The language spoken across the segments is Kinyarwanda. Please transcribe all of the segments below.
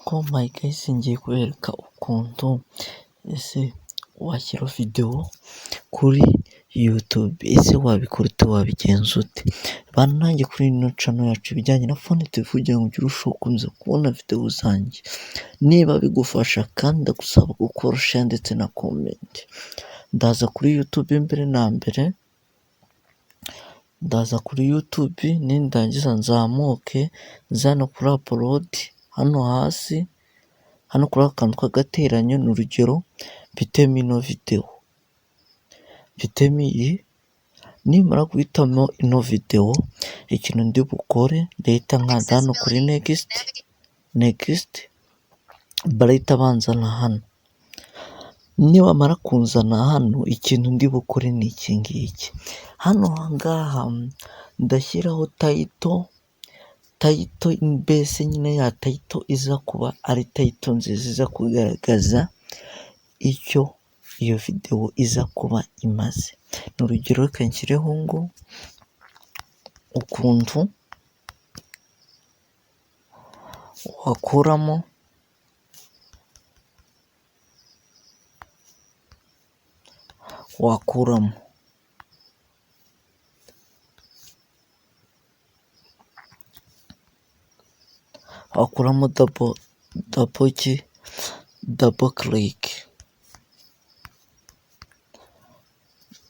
ko Mike ngiye kubereka ukuntu ese washyira video kuri YouTube. Ese wabikora ute, wabigenza ute? Bana nanjye kuri ino channel yacu ibijyanye na phone TV kugira ngo ugire urushaho gukomeza kubona video zanjye. Niba bigufasha kandi ndagusaba gukora share ndetse na comment. Ndaza kuri YouTube mbere na mbere, ndaza kuri YouTube nindangiza nzamuke nzana kuri upload hano hasi, hano kuri akantu k'agateranyo ni urugero mfitemo ino video, mfitemo iyi. Nimara guhitamo ino video, ikintu ndi bukore ndahita nkanda hano kuri next barahita banzana hano. Nibamara kunzana hano, ikintu ndi bukore ni iki ngiki. Hano ngaha ndashyiraho title mbese nyine ya title iza kuba ari title nziza iza kugaragaza icyo iyo video iza kuba imaze. Ni urugero reka nshyireho ngo ukuntu wakuramo double click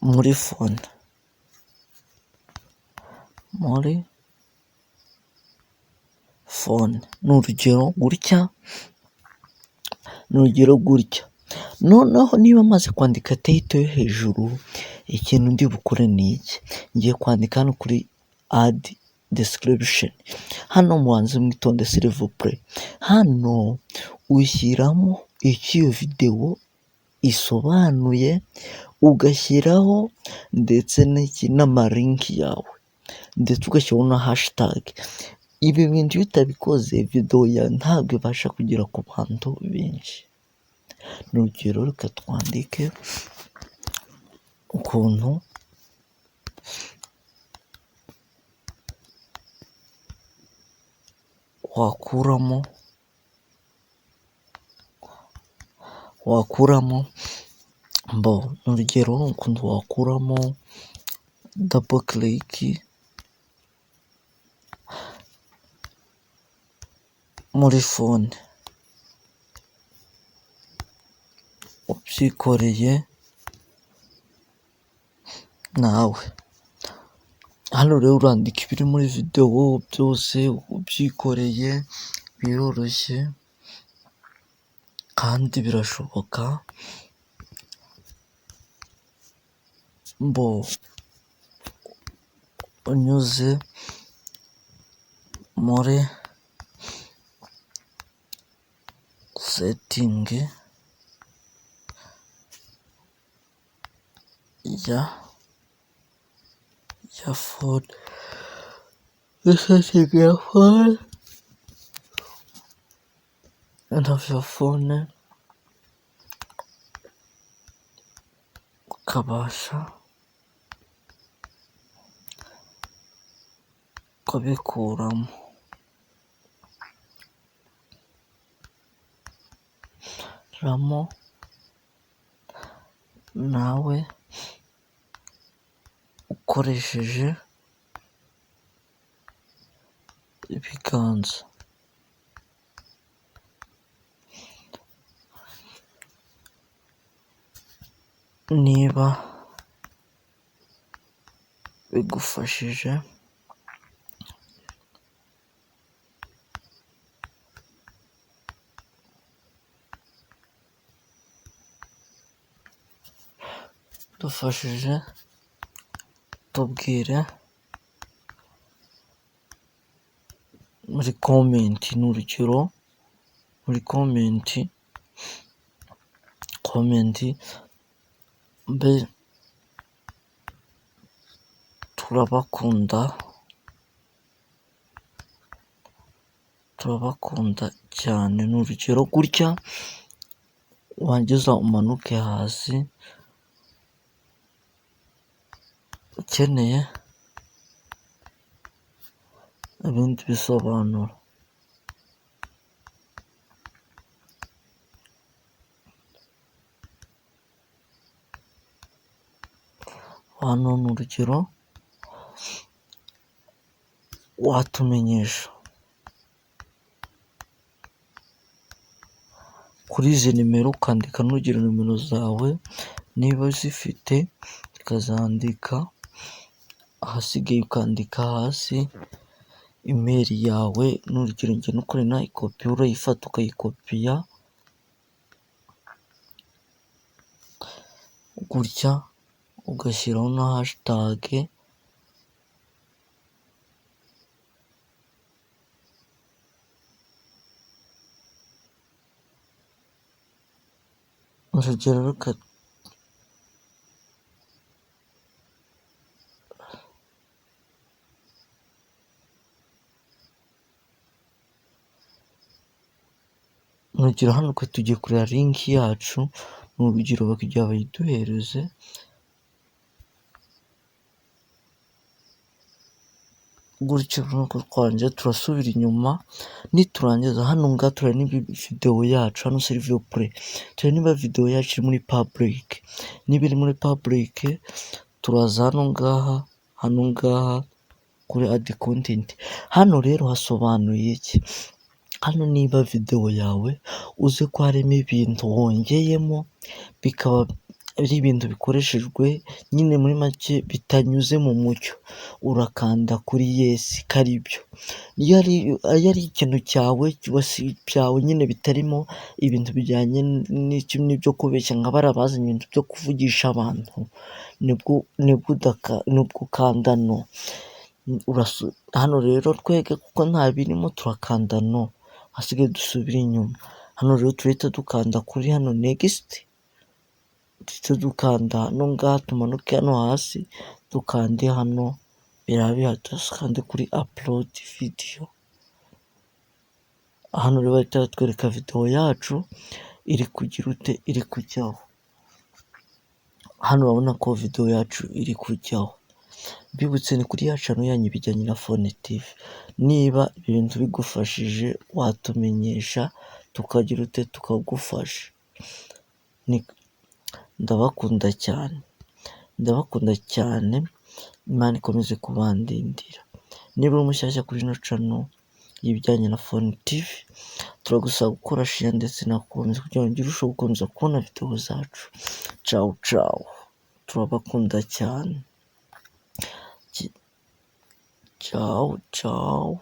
muri phone, ni urugero gutya. Noneho niba maze kwandika title yo hejuru, ikintu ndi bukore ni iki. Ngiye kwandika hano kuri add description. Hano mubanze mwitonde s'il vous plaît. Hano ushyiramo icyo iyo video isobanuye, ugashyiraho ndetse n'amalinki yawe, ndetse ugashyiraho na hashtag. Ibi bintu iyo utabikoze video yawe ntabwo ibasha kugera ku bantu benshi. Ni urugero reka twandike ukuntu wakuramo ni urugero ukuntu wakuramo double click muri phone ubyikoreye nawe. Hano rero urandika ibiri muri video byose ubyikoreye, biroroshye kandi birashoboka. Unyuze muri setting ya phone, ukabasha kubikuramo. Nawe ukoresheje ibiganza. Niba bigufashije tubwire muri comment. Ni urugero muri comment mbe turabakunda cyane. Ni urugero gutya, wangiza umanuke hasi ukeneye ibindi bisobanuro. hano ni urugero watumenyesha kuri izi nimero, ukandika n'urugero nimero zawe niba zifite, ukazandika ahasigaye ukandika hasi imeri yawe n'urugero njye nukuri ikopi urayifata ukayikopiya gutya ugashyiraho na hashitage, urugero reka urugero hano twe tugiye kureba linki yacu, ni urugero bakajya bayiduhereze, gutyo nuko twanjye turasubira inyuma, niturangiza hano ngaha tureba niba videwo yacu, hano seriviyo pure, tureba niba videwo yacu iri muri public, niba iri muri public turaza hano ngaha kuri adi kontenti. Hano rero hasobanuye iki? Hano niba videwo yawe uzi ko harimo ibintu wongeyemo bikaba ari ibintu bikoreshejwe nyine muri make bitanyuze mu mucyo, urakanda kuri yesi ko ari byo. Iyo ari ikintu cyawe nyine bitarimo ibintu bijyanye n'ibyo kubeshya nka bariya bazanye ibintu byo kuvugisha abantu, nibwo ukanda no. Hano rero twege kuko nta birimo turakanda no, hasigaye dusubire inyuma. Hano rero turahita dukanda kuri hano negisiti, duhita dukanda hano ngaha tumanuke hano hasi dukande hano biraba bihagaze, kandi kuri apulodi vidiyo. Hano rero bahita batwereka videwo yacu iri kujyaho. Hano urabona ko videwo yacu iri kujyaho. Mbibutse ni kuri ya cano yanyu ibijyanye na Phone TV. Niba ibintu bigufashije watumenyesha tukagufasha. Ndabakunda cyane, Imana ikomeze kubandindira. Niba uri mushyashya kuri ino cano y'ibijyanye na Phone TV, turagusaba gukora share ndetse na comment kugira ngo urusheho gukomeza kubona videwo zacu. Ciao ciao, turabakunda cyane. Ciao ciao.